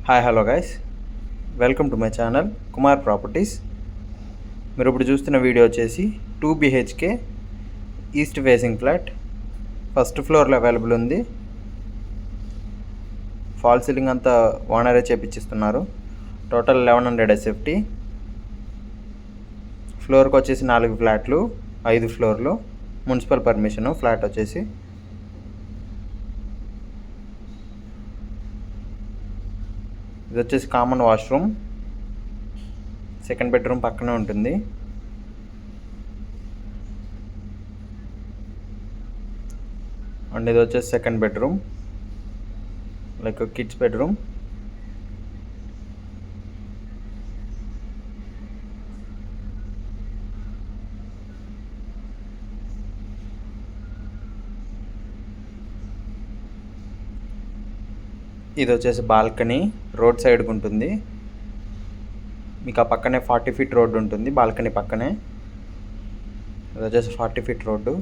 Hi hello guys, welcome to my channel Kumar properties. మీరు ఇప్పుడు చూస్తున్న వీడియో వచ్చేసి 2 BHK east facing flat. First ఫ్లోర్లో అవైలబుల్ ఉంది. ఫాల్ సీలింగ్ అంతా ఓనరే చేపించిస్తున్నారు. Total 1100 SFT. ఫ్లోర్కి వచ్చేసి 4 ఫ్లాట్లు, 5 ఫ్లోర్లు, మున్సిపల్ పర్మిషను. ఫ్లాట్ వచ్చేసి ఇది వచ్చేసి కామన్ వాష్రూమ్. సెకండ్ బెడ్రూమ్ పక్కనే ఉంటుంది. అండ్ ఇది వచ్చేసి second bedroom, like kids bedroom. ఇది వచ్చేసి బాల్కనీ, రోడ్ సైడ్కి ఉంటుంది. మీకు ఆ పక్కనే 40 feet రోడ్డు ఉంటుంది బాల్కనీ పక్కనే. ఇది వచ్చేసి 40 feet రోడ్డు.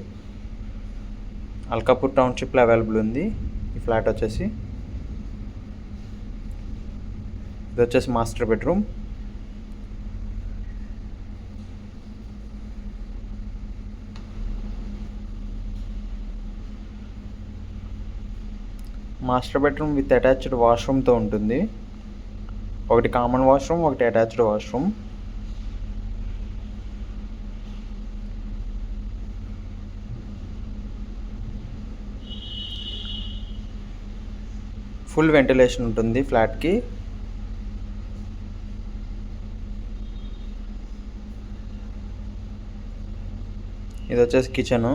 అల్కాపూర్ టౌన్షిప్లో అవైలబుల్ ఉంది ఈ ఫ్లాట్ వచ్చేసి. ఇది వచ్చేసి master bedroom. Master bedroom with attached వాష్రూమ్తో ఉంటుంది. ఒకటి కామన్ వాష్రూమ్, ఒకటి అటాచ్డ్ వాష్రూమ్. ఫుల్ వెంటిలేషన్ ఉంటుంది ఫ్లాట్కి. ఇది వచ్చేసి కిచెను.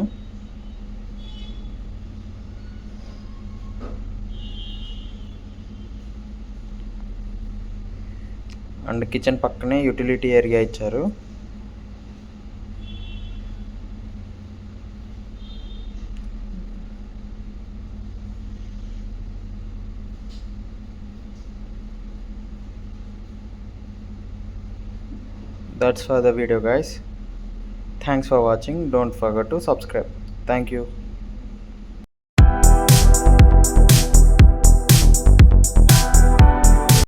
అండ్ కిచెన్ పక్కనే యూటిలిటీ ఏరియా ఇచ్చారు. That's for the video guys. Thanks for watching. Don't forget to subscribe. Thank you.